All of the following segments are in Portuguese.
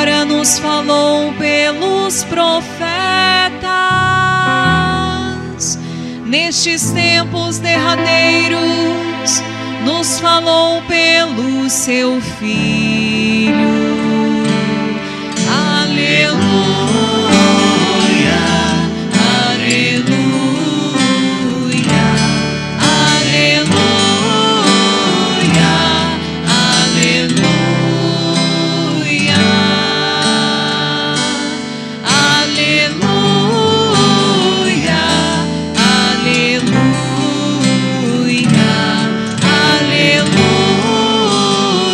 outrora nos falou pelos profetas, nestes tempos derradeiros nos falou pelo seu Filho. Aleluia, aleluia, aleluia,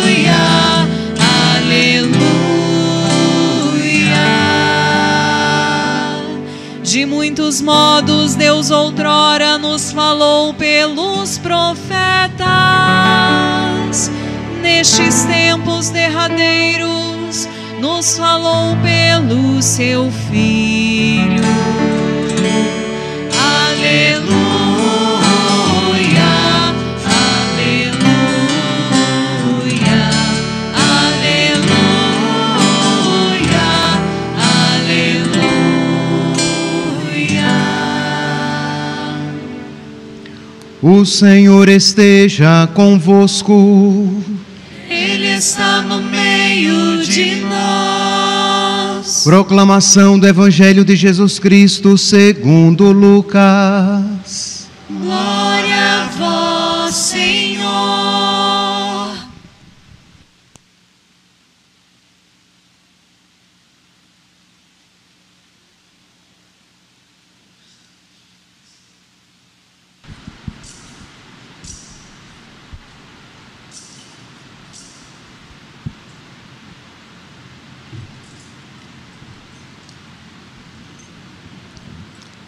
aleluia, aleluia, de muitos modos Deus outrora nos falou pelos profetas, nestes tempos derradeiros nos falou pelo seu Filho. Aleluia, aleluia, aleluia, aleluia. O Senhor esteja convosco. Ele está no meio de nós. Proclamação do Evangelho de Jesus Cristo segundo Lucas. Glória a vós, Senhor.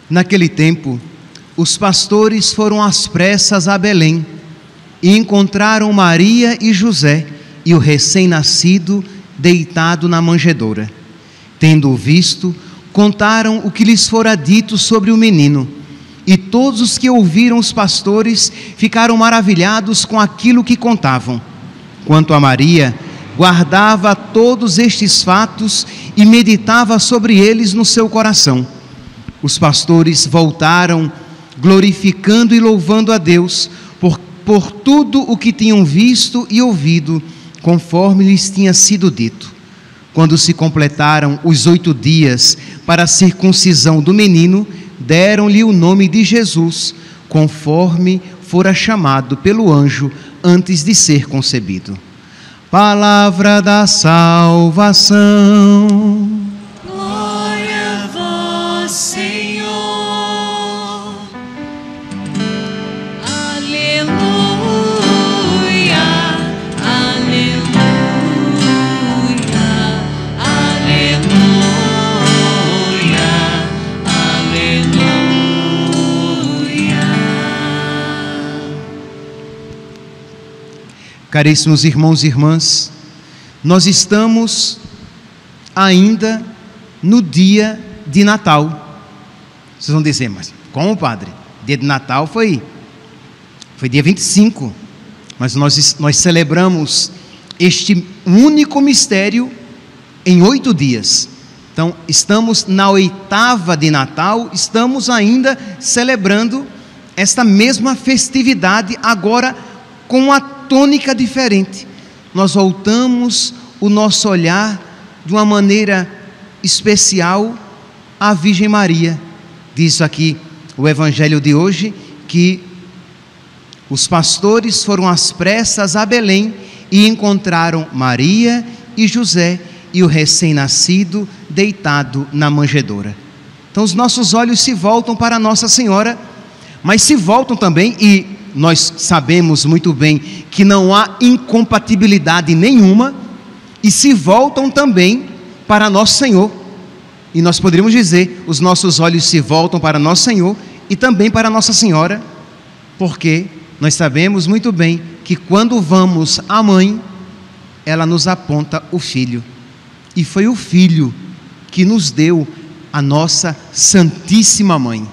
Naquele tempo, os pastores foram às pressas a Belém e encontraram Maria e José e o recém-nascido deitado na manjedoura. Tendo-o visto, contaram o que lhes fora dito sobre o menino. E todos os que ouviram os pastores ficaram maravilhados com aquilo que contavam. Quanto a Maria, guardava todos estes fatos e meditava sobre eles no seu coração. Os pastores voltaram, glorificando e louvando a Deus por tudo o que tinham visto e ouvido, conforme lhes tinha sido dito. Quando se completaram os 8 dias para a circuncisão do menino, deram-lhe o nome de Jesus, conforme fora chamado pelo anjo antes de ser concebido. Palavra da salvação. Glória a vós, Senhor. Aleluia, aleluia, aleluia, aleluia. Caríssimos irmãos e irmãs, nós estamos ainda no dia de Natal. Vocês vão dizer, mas como, padre? Dia de Natal foi dia 25, mas nós celebramos este único mistério em 8 dias. Então, estamos na 8ª de Natal, estamos ainda celebrando esta mesma festividade, agora com uma tônica diferente. Nós voltamos o nosso olhar de uma maneira especial à Virgem Maria. Diz aqui o Evangelho de hoje que os pastores foram às pressas a Belém e encontraram Maria e José e o recém-nascido deitado na manjedoura. Então os nossos olhos se voltam para Nossa Senhora, mas se voltam também, e nós sabemos muito bem que não há incompatibilidade nenhuma, e se voltam também para Nosso Senhor. E nós poderíamos dizer, os nossos olhos se voltam para Nosso Senhor e também para Nossa Senhora, porque nós sabemos muito bem que quando vamos à mãe, ela nos aponta o Filho. E foi o Filho que nos deu a nossa Santíssima Mãe.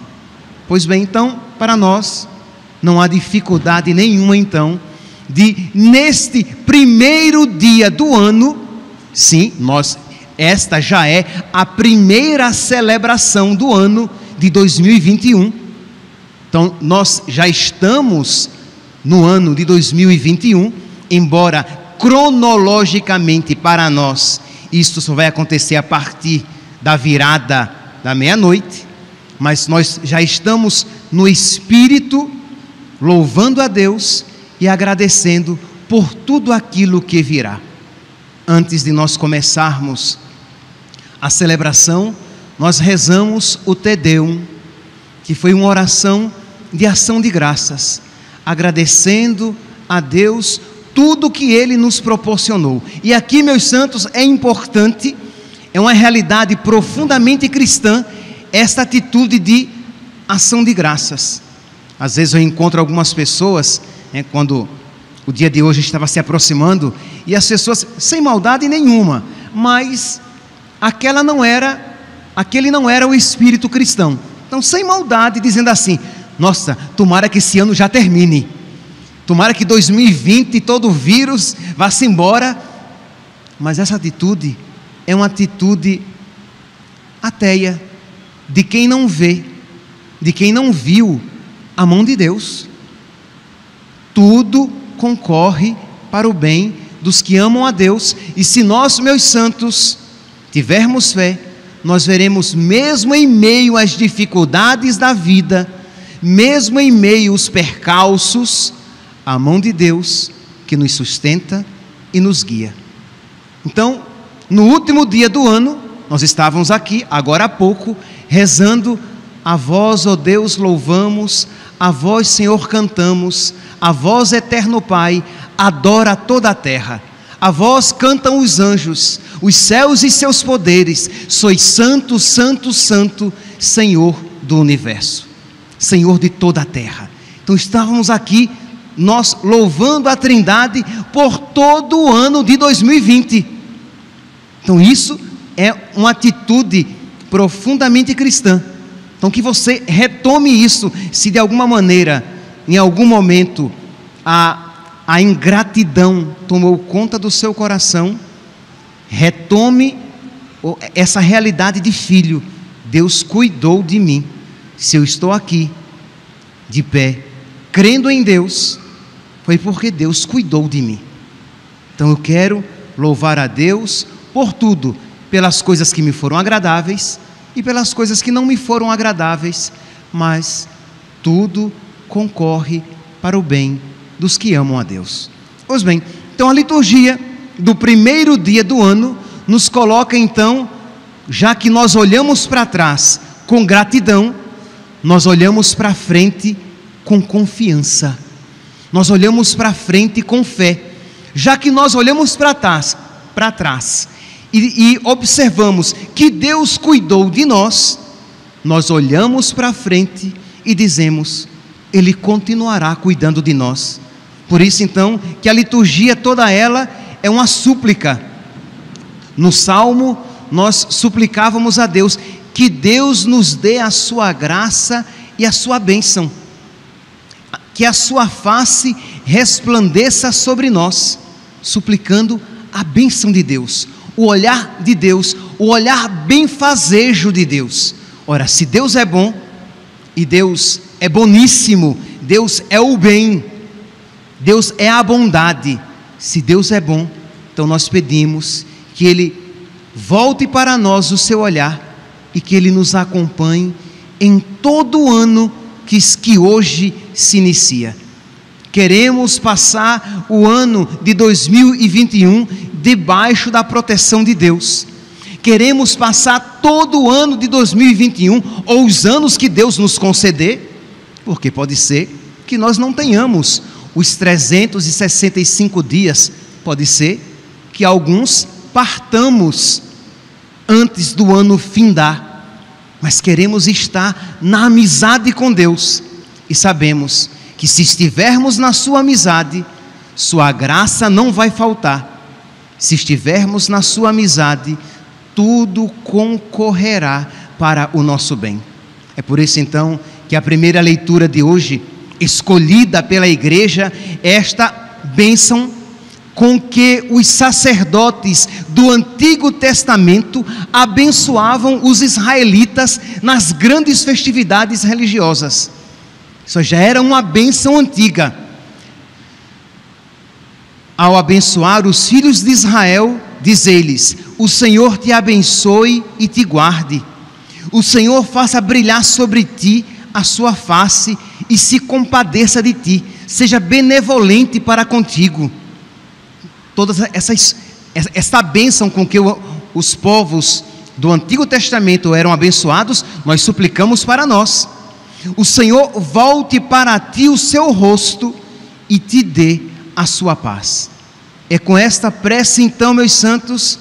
Pois bem, então, para nós, não há dificuldade nenhuma, então, de neste primeiro dia do ano, sim, esta já é a primeira celebração do ano de 2021. Então, nós já estamos no ano de 2021, embora cronologicamente para nós isto só vai acontecer a partir da virada da meia-noite, mas nós já estamos no Espírito, louvando a Deus e agradecendo por tudo aquilo que virá. Antes de nós começarmos a celebração, nós rezamos o Te Deum, que foi uma oração de ação de graças, agradecendo a Deus tudo que Ele nos proporcionou. E aqui, meus santos, é importante, é uma realidade profundamente cristã, esta atitude de ação de graças. Às vezes eu encontro algumas pessoas, quando o dia de hoje estava se aproximando, e as pessoas, sem maldade nenhuma, mas aquele não era o espírito cristão. Então, sem maldade, dizendo assim: nossa, tomara que esse ano já termine, tomara que 2020 todo o vírus vá-se embora. Mas essa atitude é uma atitude ateia, de quem não vê, de quem não viu a mão de Deus. Tudo concorre para o bem dos que amam a Deus, e se nós, meus santos, tivermos fé, nós veremos, mesmo em meio às dificuldades da vida, mesmo em meio aos percalços, a mão de Deus que nos sustenta e nos guia. Então, no último dia do ano, nós estávamos aqui, agora há pouco, rezando: a vós, ó Deus, louvamos, a vós, Senhor, cantamos, a vós, eterno Pai, adora toda a terra, a vós cantam os anjos, os céus e seus poderes, sois santo, santo, santo, Senhor do universo, Senhor de toda a terra. Então estávamos aqui, nós louvando a Trindade por todo o ano de 2020. Então isso é uma atitude profundamente cristã. Então que você retome isso. Se de alguma maneira, em algum momento, a ingratidão tomou conta do seu coração, retome essa realidade de filho. Deus cuidou de mim. Se eu estou aqui, de pé, crendo em Deus, foi porque Deus cuidou de mim. Então eu quero louvar a Deus por tudo, pelas coisas que me foram agradáveis e pelas coisas que não me foram agradáveis, mas tudo concorre para o bem dos que amam a Deus. Pois bem, então a liturgia do primeiro dia do ano nos coloca então, já que nós olhamos para trás com gratidão, nós olhamos para frente com confiança, nós olhamos para frente com fé. Já que nós olhamos para trás e observamos que Deus cuidou de nós, nós olhamos para frente e dizemos: Ele continuará cuidando de nós. Por isso então que a liturgia toda ela é uma súplica. No Salmo nós suplicávamos a Deus que Deus nos dê a sua graça e a sua bênção, que a sua face resplandeça sobre nós, suplicando a bênção de Deus, o olhar de Deus, o olhar benfazejo de Deus. Ora, se Deus é bom, e Deus é boníssimo, Deus é o bem, Deus é a bondade, se Deus é bom, então nós pedimos que Ele volte para nós o seu olhar e que Ele nos acompanhe em todo o ano que hoje se inicia. Queremos passar o ano de 2021 debaixo da proteção de Deus. Queremos passar todo o ano de 2021, ou os anos que Deus nos conceder, porque pode ser que nós não tenhamos os 365 dias, pode ser que alguns partamos antes do ano findar, mas queremos estar na amizade com Deus, e sabemos que se estivermos na sua amizade, sua graça não vai faltar. Se estivermos na sua amizade, tudo concorrerá para o nosso bem. É por isso então que a primeira leitura de hoje, escolhida pela igreja, é esta bênção com que os sacerdotes do Antigo Testamento abençoavam os israelitas nas grandes festividades religiosas. Isso já era uma bênção antiga. Ao abençoar os filhos de Israel, diz eles: o Senhor te abençoe e te guarde. O Senhor faça brilhar sobre ti a sua face e se compadeça de ti. Seja benevolente para contigo. Toda essa bênção com que os povos do Antigo Testamento eram abençoados, nós suplicamos para nós. O Senhor volte para ti o seu rosto e te dê a sua paz. É com esta prece, então, meus santos,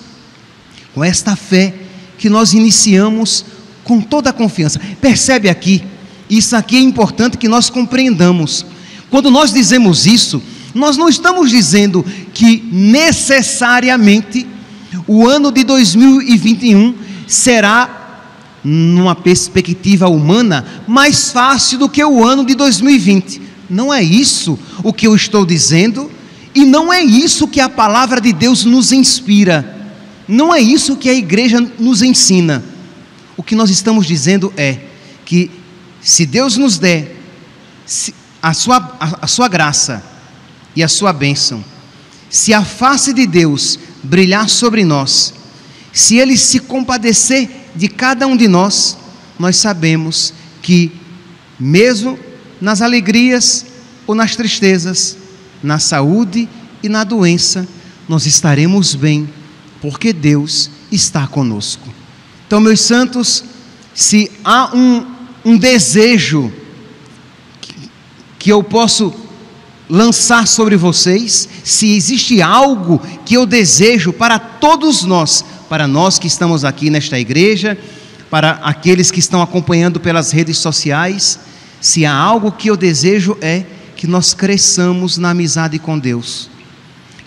com esta fé, que nós iniciamos com toda a confiança. Percebe aqui, isso aqui é importante que nós compreendamos. Quando nós dizemos isso, nós não estamos dizendo que necessariamente o ano de 2021 será, numa perspectiva humana, mais fácil do que o ano de 2020. Não é isso o que eu estou dizendo, e não é isso que a palavra de Deus nos inspira. Não é isso que a igreja nos ensina. O que nós estamos dizendo é que, se Deus nos der a sua graça e a sua bênção, se a face de Deus brilhar sobre nós, se Ele se compadecer de cada um de nós, nós sabemos que, mesmo nas alegrias ou nas tristezas, na saúde e na doença, nós estaremos bem, porque Deus está conosco. Então, meus santos, se há um desejo que eu posso lançar sobre vocês, se existe algo que eu desejo para todos nós, para nós que estamos aqui nesta igreja, para aqueles que estão acompanhando pelas redes sociais, se há algo que eu desejo é que nós cresçamos na amizade com Deus,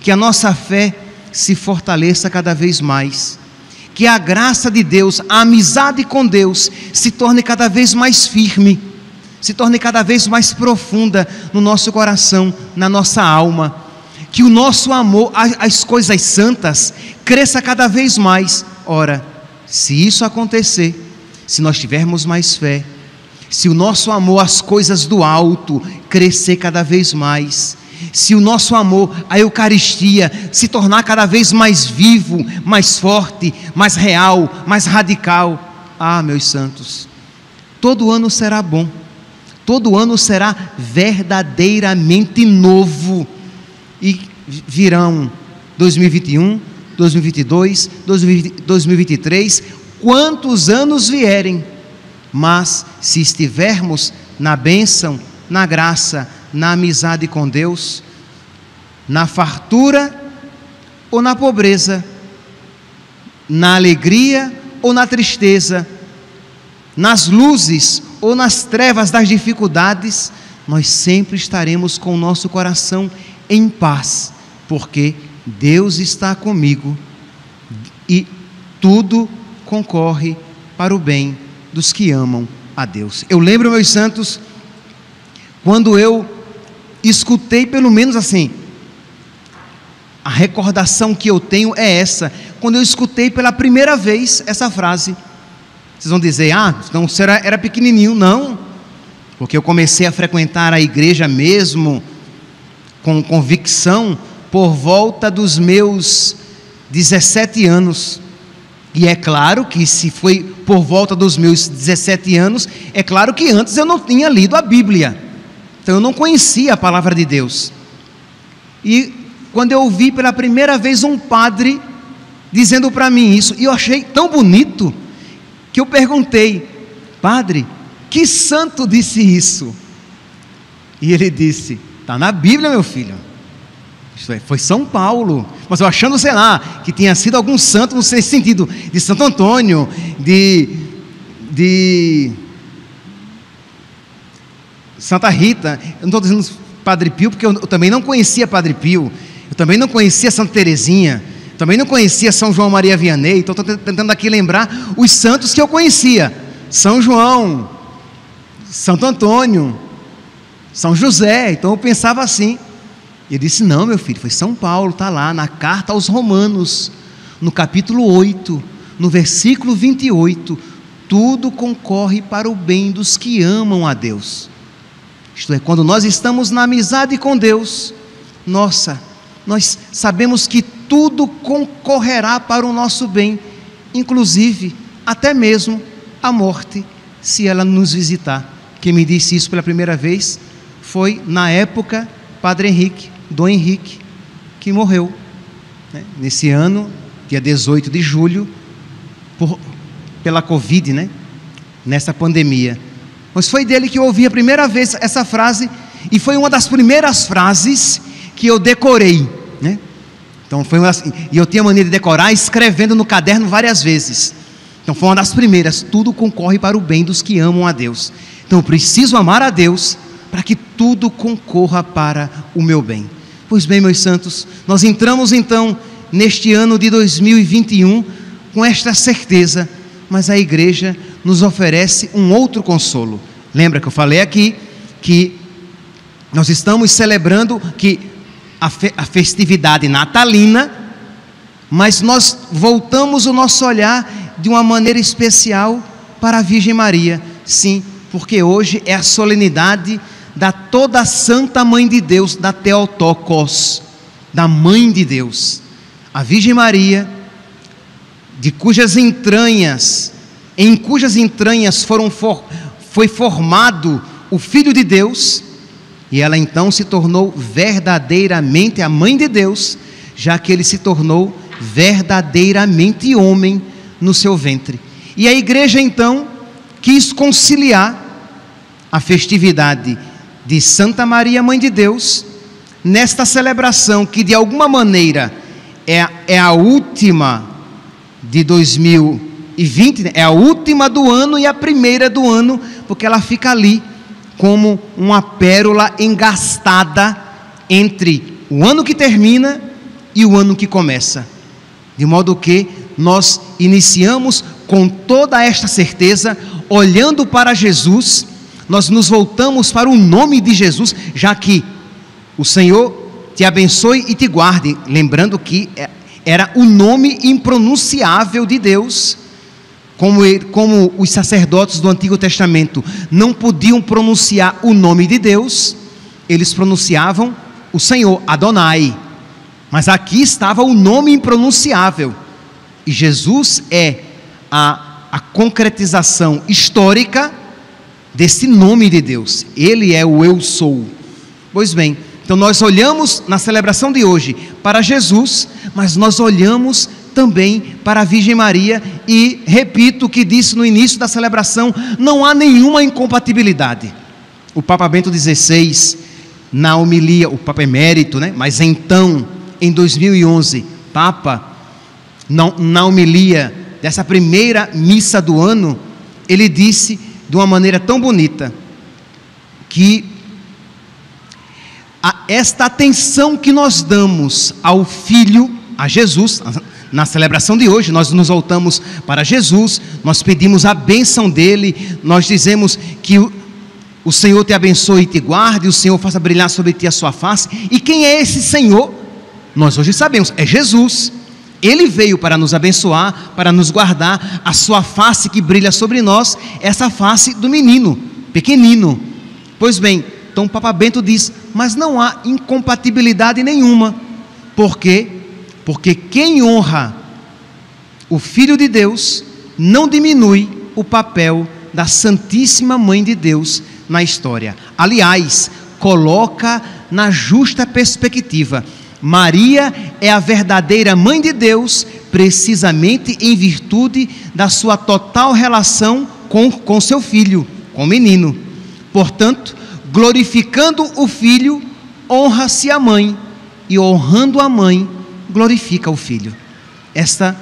que a nossa fé se fortaleça cada vez mais, que a graça de Deus, a amizade com Deus se torne cada vez mais firme, se torne cada vez mais profunda no nosso coração, na nossa alma, que o nosso amor às coisas santas cresça cada vez mais. Ora, se isso acontecer, se nós tivermos mais fé, se o nosso amor às coisas do alto crescer cada vez mais, se o nosso amor à Eucaristia se tornar cada vez mais vivo, mais forte, mais real, mais radical, meus santos, todo ano será bom, todo ano será verdadeiramente novo, e virão 2021, 2022, 2023, quantos anos vierem, mas se estivermos na bênção, na graça, na amizade com Deus, na fartura ou na pobreza, na alegria ou na tristeza, nas luzes ou nas trevas das dificuldades, nós sempre estaremos com o nosso coração em paz, porque Deus está comigo e tudo concorre para o bem dos que amam a Deus. Eu lembro, meus santos, quando eu escutei, pelo menos assim, a recordação que eu tenho é essa, quando eu escutei pela primeira vez essa frase. Vocês vão dizer, então você era pequenininho. Não, porque eu comecei a frequentar a igreja mesmo, com convicção, por volta dos meus 17 anos, e é claro que se foi por volta dos meus 17 anos, é claro que antes eu não tinha lido a Bíblia, então eu não conhecia a palavra de Deus, e quando eu ouvi pela primeira vez um padre dizendo para mim isso, e eu achei tão bonito, que eu perguntei, padre, que santo disse isso? E ele disse, está na Bíblia, meu filho. Isso é, foi São Paulo. Mas eu achando, sei lá, que tinha sido algum santo, nesse sentido, de Santo Antônio, de Santa Rita. Eu não estou dizendo Padre Pio, porque eu também não conhecia Padre Pio, eu também não conhecia Santa Teresinha, também não conhecia São João Maria Vianney. Então estou tentando aqui lembrar os santos que eu conhecia: São João, Santo Antônio, São José. Então eu pensava assim, Ele disse: não, meu filho, foi São Paulo, está lá na carta aos Romanos, no capítulo 8, no versículo 28, tudo concorre para o bem dos que amam a Deus. Isto é, quando nós estamos na amizade com Deus, nós sabemos que tudo concorrerá para o nosso bem, inclusive até mesmo a morte, se ela nos visitar. Quem me disse isso pela primeira vez foi, na época, Padre Henrique, Dom Henrique, que morreu, né? Nesse ano, dia 18 de julho, pela Covid, né? Nessa pandemia. Mas foi dele que eu ouvi a primeira vez essa frase, e foi uma das primeiras frases que eu decorei, né? Então e eu tinha a mania de decorar escrevendo no caderno várias vezes. Então foi uma das primeiras: tudo concorre para o bem dos que amam a Deus. Então eu preciso amar a Deus para que tudo concorra para o meu bem. Pois bem, meus santos, nós entramos então neste ano de 2021 com esta certeza, mas a igreja nos oferece um outro consolo. Lembra que eu falei aqui que nós estamos celebrando a festividade natalina, mas nós voltamos o nosso olhar de uma maneira especial para a Virgem Maria. Sim, porque hoje é a solenidade da toda Santa Mãe de Deus, da Theotokos, da Mãe de Deus. A Virgem Maria, em cujas entranhas foi formado o Filho de Deus, e ela então se tornou verdadeiramente a Mãe de Deus, já que ele se tornou verdadeiramente homem no seu ventre. E a igreja então quis conciliar a festividade de Santa Maria, Mãe de Deus, nesta celebração que de alguma maneira é a última de 2020, né? É a última do ano e a primeira do ano, porque ela fica ali como uma pérola engastada entre o ano que termina e o ano que começa, de modo que nós iniciamos com toda esta certeza, olhando para Jesus. Nós nos voltamos para o nome de Jesus, já que o Senhor te abençoe e te guarde, lembrando que era o nome impronunciável de Deus, como os sacerdotes do Antigo Testamento não podiam pronunciar o nome de Deus, eles pronunciavam o Senhor, Adonai, mas aqui estava o nome impronunciável, e Jesus é a concretização histórica desse nome de Deus. Ele é o Eu Sou. Pois bem, então nós olhamos na celebração de hoje para Jesus, mas nós olhamos também para a Virgem Maria, e repito o que disse no início da celebração: não há nenhuma incompatibilidade. O Papa Bento XVI, na homilia, o Papa Emérito, né? Mas então, em 2011, Papa, na homilia dessa primeira missa do ano, ele disse de uma maneira tão bonita que esta atenção que nós damos ao Filho, a Jesus, na celebração de hoje, nós nos voltamos para Jesus, nós pedimos a bênção dele, nós dizemos que o Senhor te abençoe e te guarde, o Senhor faça brilhar sobre ti a sua face. E quem é esse Senhor? Nós hoje sabemos, é Jesus. Ele veio para nos abençoar, para nos guardar, a sua face que brilha sobre nós, essa face do menino, pequenino. Pois bem, então o Papa Bento diz, mas não há incompatibilidade nenhuma. Por quê? Porque quem honra o Filho de Deus não diminui o papel da Santíssima Mãe de Deus na história. Aliás, coloca na justa perspectiva. Maria é a verdadeira Mãe de Deus, precisamente em virtude da sua total relação com seu filho, com o menino. Portanto, glorificando o filho, honra-se a mãe, e honrando a mãe, glorifica o filho. Esta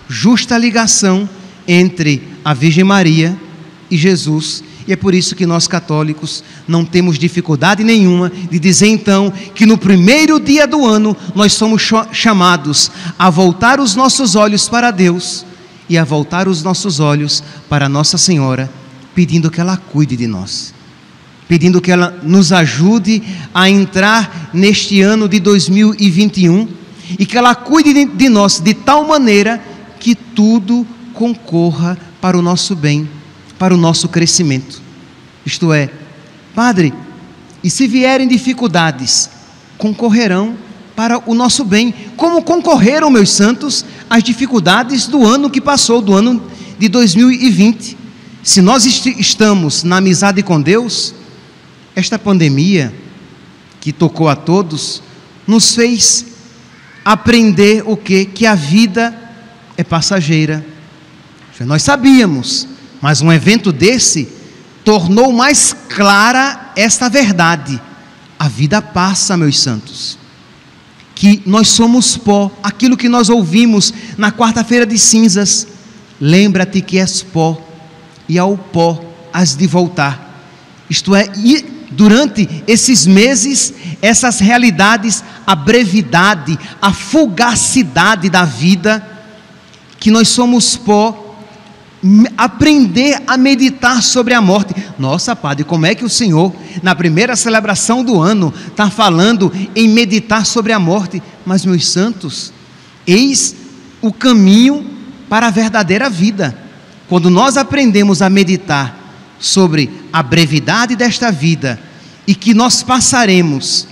justa ligação entre a Virgem Maria e Jesus. E é por isso que nós católicos não temos dificuldade nenhuma de dizer então que no primeiro dia do ano nós somos chamados a voltar os nossos olhos para Deus e a voltar os nossos olhos para Nossa Senhora, pedindo que ela cuide de nós. pedindo que ela nos ajude a entrar neste ano de 2021 e que ela cuide de nós de tal maneira que tudo concorra para o nosso bem, para o nosso crescimento. Isto é, Padre, e se vierem dificuldades, concorrerão para o nosso bem, como concorreram, meus santos, as dificuldades do ano que passou, do ano de 2020. Se nós estamos na amizade com Deus, esta pandemia que tocou a todos, nos fez aprender o quê? Que a vida é passageira. Nós sabíamos, mas um evento desse tornou mais clara esta verdade. A vida passa, meus santos. Que nós somos pó, aquilo que nós ouvimos na quarta-feira de cinzas. Lembra-te que és pó, e ao pó has de voltar. Isto é, e durante esses meses, essas realidades, a brevidade, a fugacidade da vida, que nós somos pó, aprender a meditar sobre a morte. Nossa, Padre, como é que o Senhor, na primeira celebração do ano, está falando em meditar sobre a morte? Mas, meus santos, eis o caminho para a verdadeira vida. Quando nós aprendemos a meditar sobre a brevidade desta vida e que nós passaremos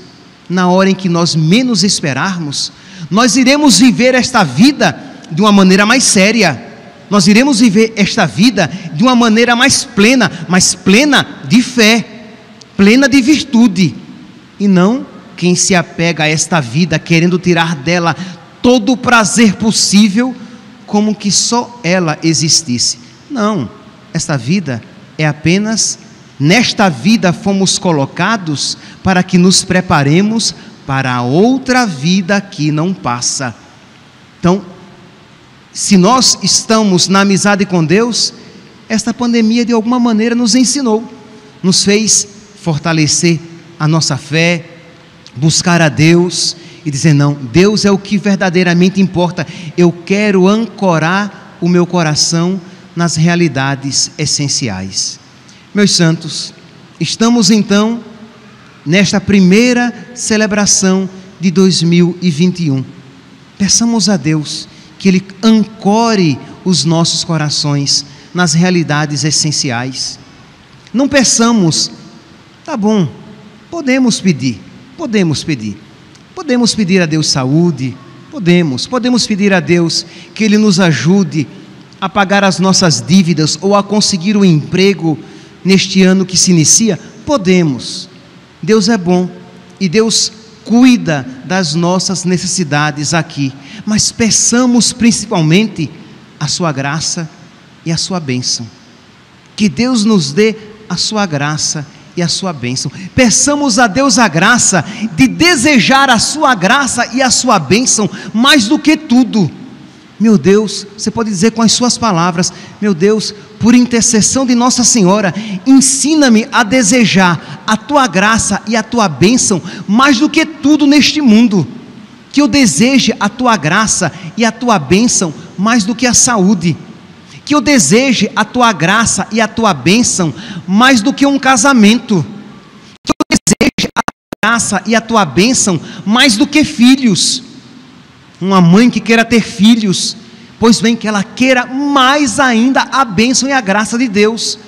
na hora em que nós menos esperarmos, nós iremos viver esta vida de uma maneira mais séria. Nós iremos viver esta vida de uma maneira mais plena, mas plena de fé, plena de virtude, e não quem se apega a esta vida querendo tirar dela todo o prazer possível, como que só ela existisse. Não, esta vida é apenas, nesta vida fomos colocados para que nos preparemos para a outra vida que não passa. Então, se nós estamos na amizade com Deus, esta pandemia de alguma maneira nos ensinou, nos fez fortalecer a nossa fé, buscar a Deus e dizer: não, Deus é o que verdadeiramente importa. Eu quero ancorar o meu coração nas realidades essenciais. Meus santos, estamos então nesta primeira celebração de 2021. Peçamos a Deus que Ele ancore os nossos corações nas realidades essenciais. Não peçamos, tá bom, podemos pedir a Deus saúde, podemos pedir a Deus que Ele nos ajude a pagar as nossas dívidas ou a conseguir um emprego neste ano que se inicia. Podemos. Deus é bom e Deus cuida das nossas necessidades aqui, mas peçamos principalmente a sua graça e a sua bênção. Que Deus nos dê a sua graça e a sua bênção. Peçamos a Deus a graça de desejar a sua graça e a sua bênção mais do que tudo. Meu Deus, você pode dizer com as suas palavras: meu Deus, por intercessão de Nossa Senhora, ensina-me a desejar a tua graça e a tua bênção mais do que tudo neste mundo. Que eu deseje a tua graça e a tua bênção mais do que a saúde. Que eu deseje a tua graça e a tua bênção mais do que um casamento. Que eu deseje a tua graça e a tua bênção mais do que filhos. Uma mãe que queira ter filhos, pois bem, que ela queira mais ainda a bênção e a graça de Deus.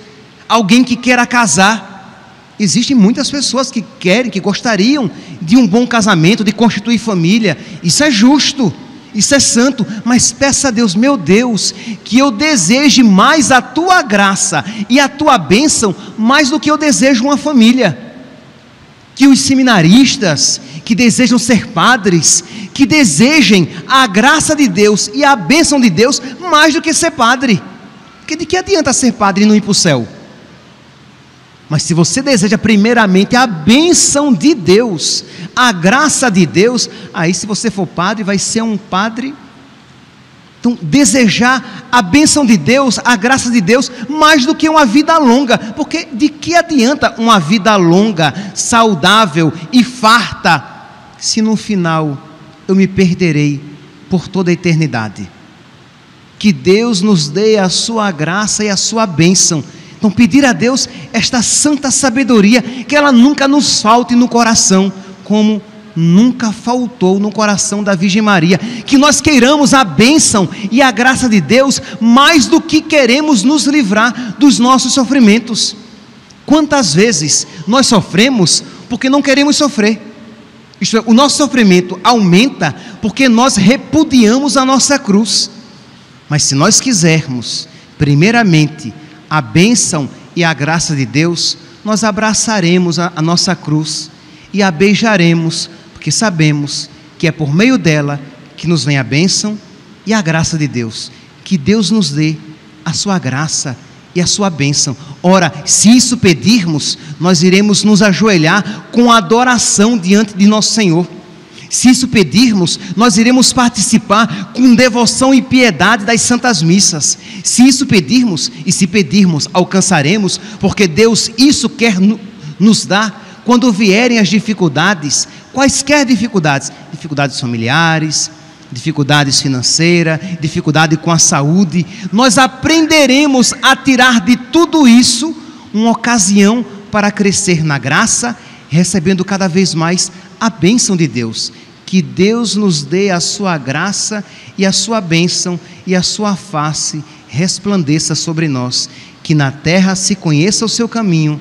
Alguém que queira casar, existem muitas pessoas que querem, que gostariam de um bom casamento, de constituir família. Isso é justo, isso é santo, mas peça a Deus: meu Deus, que eu deseje mais a tua graça e a tua bênção mais do que eu desejo uma família. Que os seminaristas que desejam ser padres, que desejem a graça de Deus e a bênção de Deus mais do que ser padre. Porque de que adianta ser padre e não ir para o céu? Mas se você deseja primeiramente a bênção de Deus, a graça de Deus, aí se você for padre, vai ser um padre. Então, desejar a bênção de Deus, a graça de Deus, mais do que uma vida longa. Porque de que adianta uma vida longa, saudável e farta, se no final eu me perderei por toda a eternidade? Que Deus nos dê a sua graça e a sua bênção Então, pedir a Deus esta santa sabedoria, que ela nunca nos falte no coração, como nunca faltou no coração da Virgem Maria. Que nós queiramos a bênção e a graça de Deus mais do que queremos nos livrar dos nossos sofrimentos. Quantas vezes nós sofremos porque não queremos sofrer? Isto é, o nosso sofrimento aumenta porque nós repudiamos a nossa cruz. Mas se nós quisermos, primeiramente, a bênção e a graça de Deus, nós abraçaremos a nossa cruz e a beijaremos, porque sabemos que é por meio dela que nos vem a bênção e a graça de Deus. Que Deus nos dê a sua graça e a sua bênção. Ora, se isso pedirmos, nós iremos nos ajoelhar com adoração diante de nosso Senhor. Se isso pedirmos, nós iremos participar com devoção e piedade das santas missas. Se isso pedirmos, e se pedirmos, alcançaremos, porque Deus isso quer nos dar quando vierem as dificuldades, quaisquer dificuldades, dificuldades familiares, dificuldades financeiras, dificuldade com a saúde. Nós aprenderemos a tirar de tudo isso uma ocasião para crescer na graça, recebendo cada vez mais a bênção de Deus. Que Deus nos dê a sua graça e a sua bênção, e a sua face resplandeça sobre nós, que na terra se conheça o seu caminho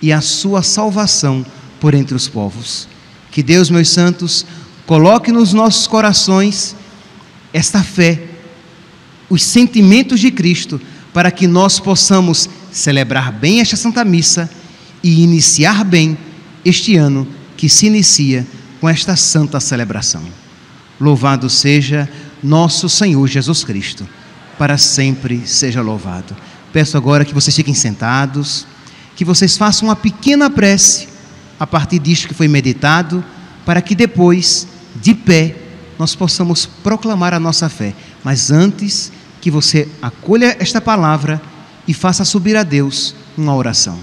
e a sua salvação por entre os povos. Que Deus, meus santos, coloque nos nossos corações esta fé, os sentimentos de Cristo, para que nós possamos celebrar bem esta Santa Missa e iniciar bem este ano que se inicia com esta santa celebração. Louvado seja nosso Senhor Jesus Cristo, para sempre seja louvado. Peço agora que vocês fiquem sentados, que vocês façam uma pequena prece a partir disto que foi meditado, para que depois, de pé, nós possamos proclamar a nossa fé. Mas antes, que você acolha esta palavra e faça subir a Deus uma oração.